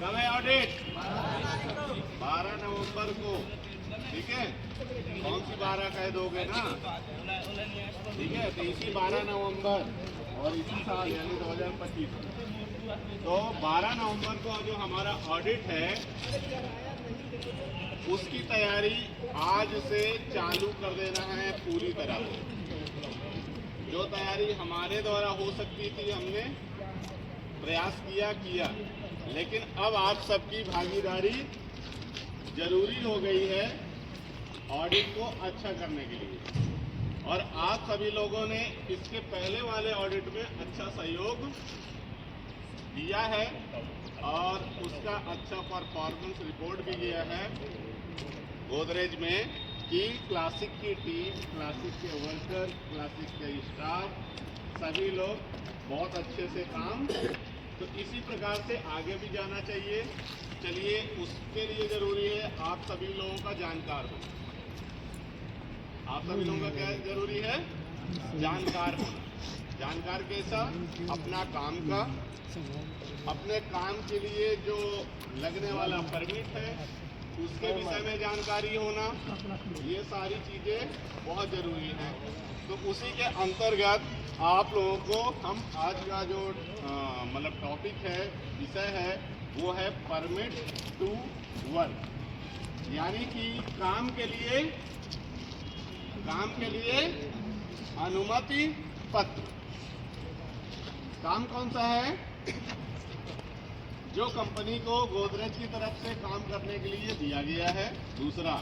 कब है ऑडिट? 12 नवंबर को। ठीक है, कौन सी 12 कह दोगे ना? ठीक है, तो इसी 12 नवंबर और इसी साल यानी 2025। तो 12 नवंबर को जो हमारा ऑडिट है उसकी तैयारी आज से चालू कर देना है पूरी तरह से। जो तैयारी हमारे द्वारा हो सकती थी हमने प्रयास किया, लेकिन अब आप सबकी भागीदारी जरूरी हो गई है ऑडिट को अच्छा करने के लिए। और आप सभी लोगों ने इसके पहले वाले ऑडिट में अच्छा सहयोग दिया है और उसका अच्छा परफॉर्मेंस रिपोर्ट भी गया है गोदरेज में कि क्लासिक की टीम, क्लासिक के वर्कर, क्लासिक के स्टाफ सभी लोग बहुत अच्छे से काम। तो इसी प्रकार से आगे भी जाना चाहिए। चलिए, उसके लिए जरूरी है आप सभी लोगों का जानकार होना। आप सभी लोगों का क्या जरूरी है? जानकार होना। जानकार कैसा? अपना काम का, अपने काम के लिए जो लगने वाला परमिट है उसके विषय में जानकारी होना, ये सारी चीजें बहुत जरूरी है। तो उसी के अंतर्गत आप लोगों को हम आज का जो मतलब टॉपिक है, विषय है, वो है परमिट टू वर्क, यानी कि काम के लिए अनुमति पत्र। काम कौन सा है? जो कंपनी को गोदरेज की तरफ से काम करने के लिए दिया गया है। दूसरा,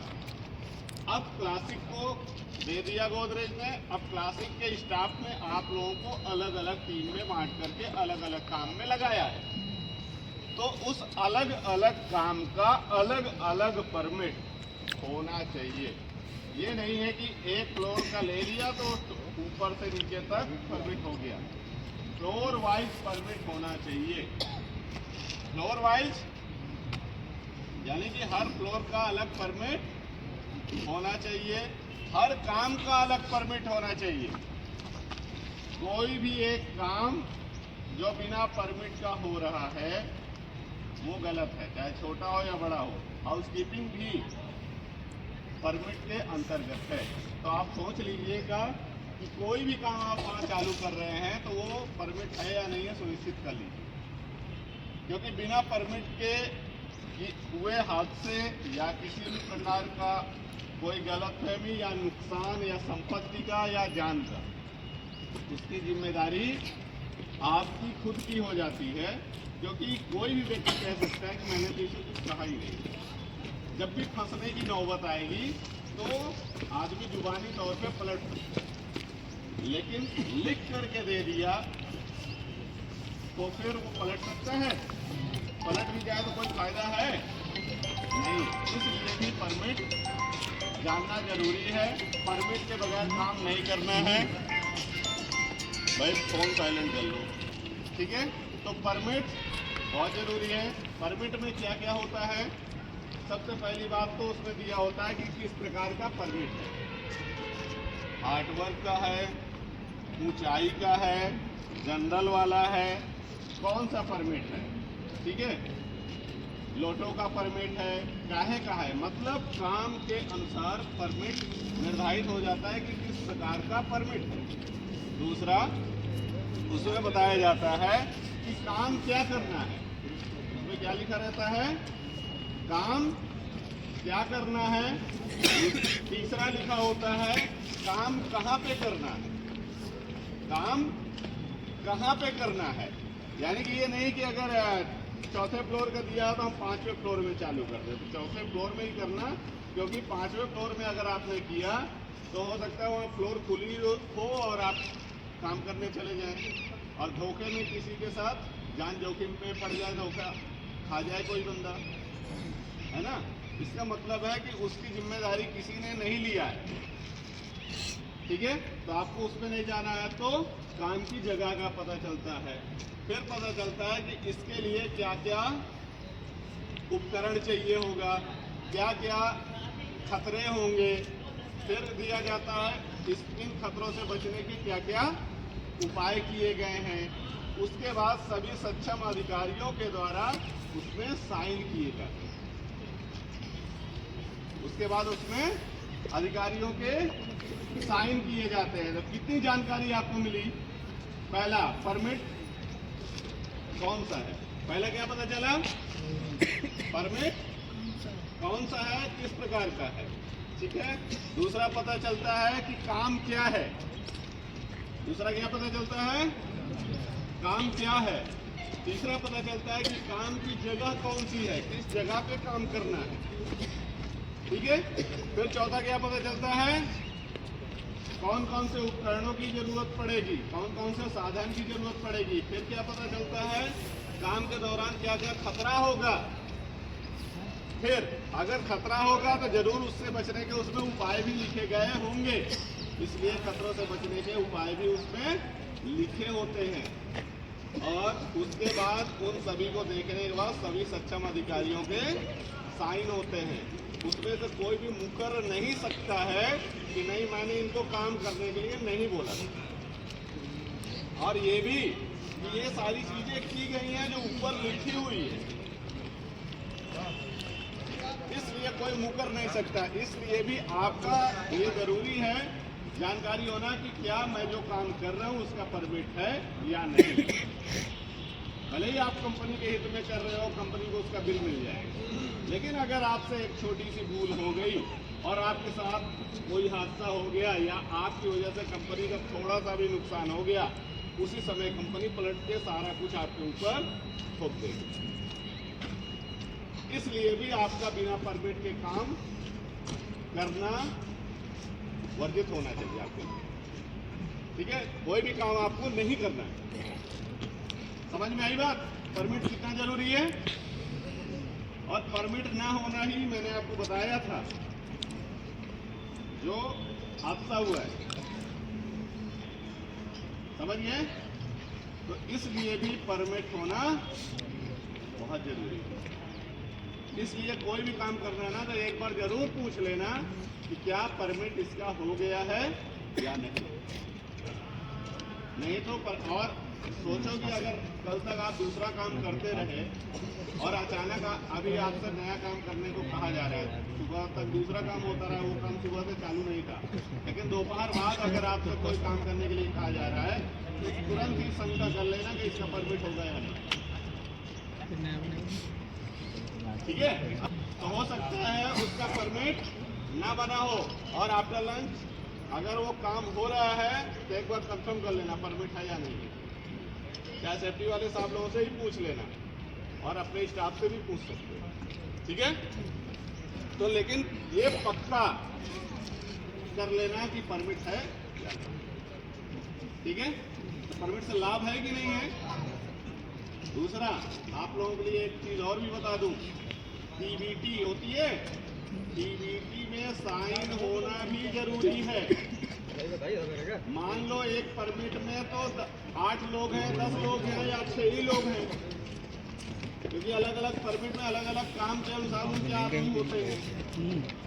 अब क्लासिक को दे दिया गोदरेज ने, अब क्लासिक के स्टाफ ने आप लोगों को अलग अलग टीम में बांट करके अलग अलग काम में लगाया है। तो उस अलग अलग काम का अलग अलग परमिट होना चाहिए। ये नहीं है कि एक फ्लोर का ले लिया तो ऊपर से नीचे तक परमिट हो गया। फ्लोर वाइज परमिट होना चाहिए। फ्लोर वाइज यानी कि हर फ्लोर का अलग परमिट होना चाहिए, हर काम का अलग परमिट होना चाहिए। कोई भी एक काम जो बिना परमिट का हो रहा है वो गलत है, चाहे छोटा हो या बड़ा हो। हाउसकीपिंग भी परमिट के अंतर्गत है। तो आप सोच लीजिएगा कि कोई भी काम आप वहाँ चालू कर रहे हैं तो वो परमिट है या नहीं है सुनिश्चित कर लीजिए, क्योंकि बिना परमिट के हुए हादसे या किसी भी प्रकार का कोई गलतफहमी या नुकसान या संपत्ति का या जान का, उसकी जिम्मेदारी आपकी खुद की हो जाती है। क्योंकि कोई भी व्यक्ति कह सकता है कि मैंने तो इसे कुछ कहा ही नहीं। जब भी फंसने की नौबत आएगी तो आदमी जुबानी तौर पे पलट सकता है, लेकिन लिख करके दे दिया तो फिर वो पलट सकता है? पलट भी जाए तो कोई फायदा है नहीं। इसलिए भी परमिट जानना जरूरी है। परमिट के बगैर काम नहीं करना है। भाई फोन साइलेंट कर लो, ठीक है? तो परमिट बहुत जरूरी है। परमिट में क्या क्या होता है? सबसे पहली बात तो उसमें दिया होता है कि किस प्रकार का परमिट है। हार्डवर्क का है, ऊंचाई का है, जनरल वाला है, कौन सा परमिट है, ठीक है? लोटो का परमिट है, काहे का है, मतलब काम के अनुसार परमिट निर्धारित हो जाता है कि किस प्रकार का परमिट है। दूसरा, उसमें बताया जाता है कि काम क्या करना है। उसमें क्या लिखा रहता है? काम क्या करना है। तीसरा लिखा होता है काम कहाँ पे करना है। काम कहाँ पे करना है, यानी कि ये नहीं कि अगर चौथे फ्लोर का दिया तो हम 5वें फ्लोर में चालू कर दें, तो चौथे फ्लोर में ही करना, क्योंकि 5वें फ्लोर में अगर आपने किया तो हो सकता है वहाँ फ्लोर खुली हो और आप काम करने चले जाएं और धोखे में किसी के साथ जान जोखिम में पड़ जाए, धोखा खा जाए कोई बंदा, है ना? इसका मतलब है कि उसकी जिम्मेदारी किसी ने नहीं लिया है, ठीक है? तो आपको उसमें नहीं जाना है। तो काम की जगह का पता चलता है। फिर पता चलता है कि इसके लिए क्या क्या उपकरण चाहिए होगा, क्या क्या खतरे होंगे। फिर दिया जाता है इन खतरों से बचने के क्या क्या उपाय किए गए हैं। उसके बाद सभी सक्षम अधिकारियों के द्वारा उसमें साइन किए जाते हैं। उसके बाद उसमें अधिकारियों के साइन किए जाते हैं। तो कितनी जानकारी आपको मिली? पहला, परमिट कौन सा है, पहला क्या पता चला? परमिट कौन सा है, किस प्रकार का है, ठीक है। दूसरा पता चलता है कि काम क्या है। दूसरा क्या पता चलता है? काम क्या है। तीसरा पता चलता है कि काम की जगह कौन सी है, किस जगह पे काम करना है, ठीक है। फिर चौथा क्या पता चलता है? कौन कौन से उपकरणों की जरूरत पड़ेगी, कौन कौन से साधन की जरूरत पड़ेगी। फिर क्या पता चलता है? काम के दौरान क्या क्या खतरा होगा। फिर अगर खतरा होगा तो जरूर उससे बचने के उसमें उपाय भी लिखे गए होंगे, इसलिए खतरों से बचने के उपाय भी उसमें लिखे होते हैं। और उसके बाद उन सभी को देखने के बाद सभी सक्षम अधिकारियों के साइन होते हैं। उसमें से कोई भी मुकर नहीं सकता है कि नहीं, मैंने इनको काम करने के लिए नहीं बोला। और ये भी कि ये सारी चीजें की गई हैं जो ऊपर लिखी हुई है, इसलिए कोई मुकर नहीं सकता। इसलिए भी आपका ये जरूरी है जानकारी होना कि क्या मैं जो काम कर रहा हूँ उसका परमिट है या नहीं। भले ही आप कंपनी के हित में कर रहे हो, कंपनी को उसका बिल मिल जाएगा, लेकिन अगर आपसे एक छोटी सी भूल हो गई और आपके साथ कोई हादसा हो गया या आपकी वजह से कंपनी का थोड़ा सा भी नुकसान हो गया, उसी समय कंपनी पलट के सारा कुछ आपके ऊपर थोप देगी। इसलिए भी आपका बिना परमिट के काम करना वर्जित होना चाहिए आपके लिए, ठीक है। कोई भी काम आपको नहीं करना है। समझ में आई बात? परमिट कितना जरूरी है। और परमिट ना होना ही मैंने आपको बताया था जो हादसा हुआ है, समझ गए। तो इसलिए भी परमिट होना बहुत जरूरी है। इसलिए कोई भी काम करना है ना तो एक बार जरूर पूछ लेना कि क्या परमिट इसका हो गया है या नहीं तो और सोचो कि अगर कल तक आप दूसरा काम करते रहे और अचानक अभी आपसे नया काम करने को कहा जा रहा है, सुबह तक दूसरा काम होता रहा, वो काम सुबह से चालू नहीं था, लेकिन दोपहर बाद अगर आपसे कोई काम करने के लिए कहा जा रहा है तो तुरंत ही शंका कर लेना कि इसका परमिट होगा या नहीं, ठीक है। तो हो सकता है उसका परमिट ना बना हो और आफ्टर लंच अगर वो काम हो रहा है तो एक बार कंफर्म कर लेना परमिट है या नहीं। क्या सेफ्टी वाले साहब लोगों से ही पूछ लेना और अपने स्टाफ से भी पूछ सकते हो, ठीक है। तो लेकिन ये पक्का कर लेना कि परमिट है या नहीं, ठीक है। तो परमिट से लाभ है कि नहीं है। दूसरा आप लोगों के लिए एक चीज और भी बता दूं, टीबीटी होती है, टीबीटी में साइन होना भी जरूरी है। मान लो एक परमिट में तो 8 लोग हैं, 10 लोग हैं या 6 ही लोग हैं, क्योंकि अलग अलग परमिट में अलग अलग काम के अनुसार उनके आदमी होते हैं।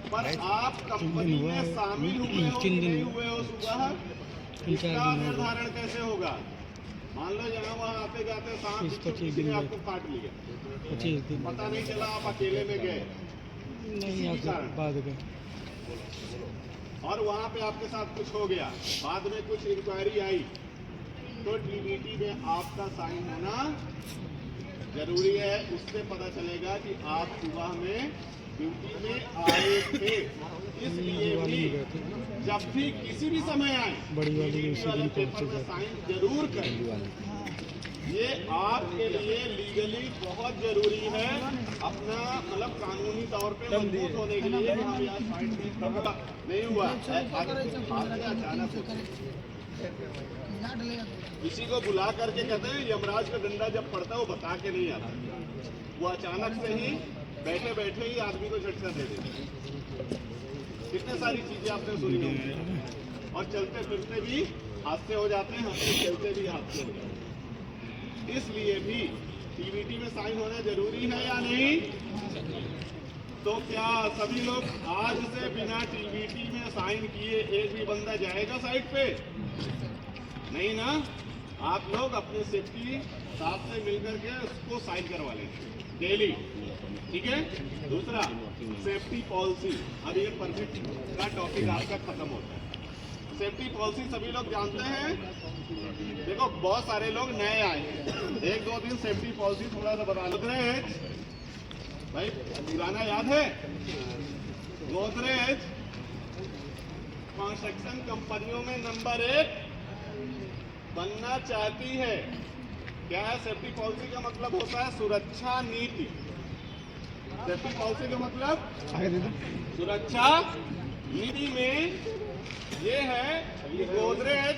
पर आप कंपनी में शामिल हुए हो कि नहीं हुए हो सुबह, इसका निर्धारण कैसे होगा। मान लो यहाँ वहाँ आते जाते सांप किसी ने आपको काट लिया, पता नहीं चला, आप अकेले में गए और वहाँ पे आपके साथ कुछ हो गया, बाद में कुछ इंक्वायरी आई, तो टीबीटी में आपका साइन होना जरूरी है। उससे पता चलेगा कि आप सुबह में ड्यूटी में आए थे। इसलिए भी जब भी किसी भी समय आए पेपर में साइन जरूर करें। ये आपके लिए लीगली बहुत जरूरी है, अपना मतलब कानूनी तौर पे मजबूत होने के लिए। नहीं हुआ अचानक किसी को बुला करके कहते हैं यमराज का डंडा जब पड़ता है वो बता के नहीं आता, वो अचानक से ही बैठे बैठे ही आदमी को झटका दे देते। कितने सारी चीजें आपने सुनी होंगी और चलते फिरते भी हादसे हो जाते हैं, हंसते खेलते भी हादसे हो जाते हैं। इसलिए भी टीबीटी में साइन होना जरूरी है या नहीं। तो क्या सभी लोग आज से बिना टीबीटी में साइन किए एक भी बंदा जाएगा साइट पे? नहीं ना। आप लोग अपने सेफ्टी स्टाफ से मिलकर के उसको साइन करवा लेंगे डेली, ठीक है। दूसरा, सेफ्टी पॉलिसी। अब ये परमिट का टॉपिक आपका खत्म होता है। सेफ्टी पॉलिसी सभी लोग जानते हैं। देखो बहुत सारे लोग नए आए हैं, एक दो दिन सेफ्टी पॉलिसी थोड़ा सा बता गोदरेज भाई, पुराना याद है। गोदरेज कंस्ट्रक्शन कंपनियों में नंबर 1 बनना चाहती है। क्या है सेफ्टी पॉलिसी का मतलब होता है सुरक्षा नीति। सेफ्टी पॉलिसी का मतलब सुरक्षा नीति में ये है कि गोदरेज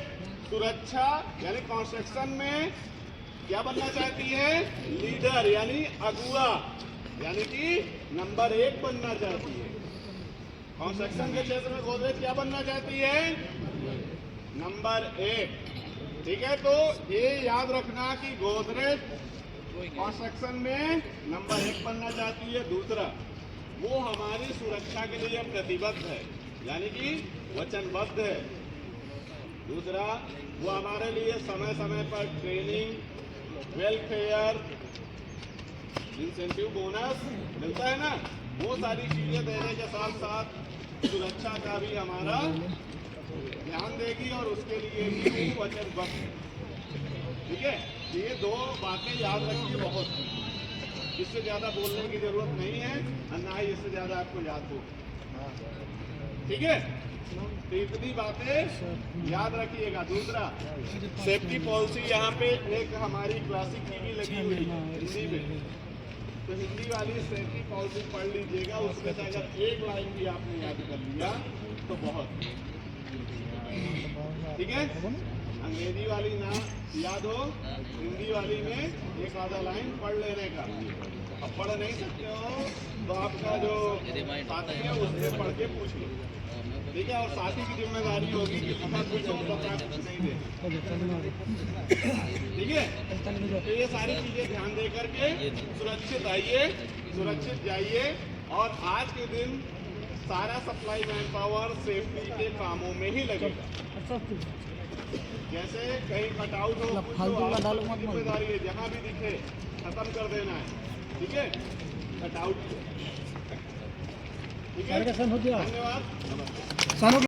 सुरक्षा यानी कंस्ट्रक्शन में क्या बनना चाहती है, लीडर यानी अगुआ, यानी कि नंबर 1 बनना चाहती है। कंस्ट्रक्शन के क्षेत्र में गोदरेज क्या बनना चाहती है, नंबर 1, ठीक है। तो ये याद रखना कि गोदरेज कंस्ट्रक्शन में नंबर 1 बनना चाहती है। दूसरा, वो हमारी सुरक्षा के लिए प्रतिबद्ध है, यानी कि वचनबद्ध है। दूसरा, वो हमारे लिए समय समय पर ट्रेनिंग, वेलफेयर, इंसेंटिव, बोनस मिलता है ना, वो सारी चीजें देने के साथ साथ सुरक्षा का भी हमारा ध्यान देगी और उसके लिए भी वचनबद्ध है, ठीक है। ये 2 बातें याद रखिए बहुत, इससे ज्यादा बोलने की जरूरत नहीं है और ना ही इससे ज्यादा आपको याद हो, ठीक है। तो इतनी बातें याद रखिएगा। दूसरा, सेफ्टी पॉलिसी यहाँ पे एक हमारी क्लासिक की भी लगी हुई है हिंदी में, तो हिंदी वाली सेफ्टी पॉलिसी पढ़ लीजिएगा। उसमें से अगर एक लाइन भी आपने याद कर लिया तो बहुत, ठीक है। अंग्रेजी वाली ना याद हो, हिंदी वाली में एक आधा लाइन पढ़ लेने का। अब पढ़ नहीं सकते हो तो आपका जो साथी है उससे पढ़ के पूछ लो, ठीक है। और साथी की जिम्मेदारी होगी कि लिखा कुछ और बता कुछ नहीं दे, ठीक है। तो ये सारी चीजें ध्यान दे करके सुरक्षित आइए, सुरक्षित जाइए। और आज के दिन सारा सप्लाई मैन पावर सेफ्टी के कामों में ही लगेगा। जैसे कहीं कटआउट हो, कुछ हो, आपकी जिम्मेदारी है, जहाँ भी दिखे खत्म कर देना है, ठीक है। कटआउट, ठीक है। धन्यवाद।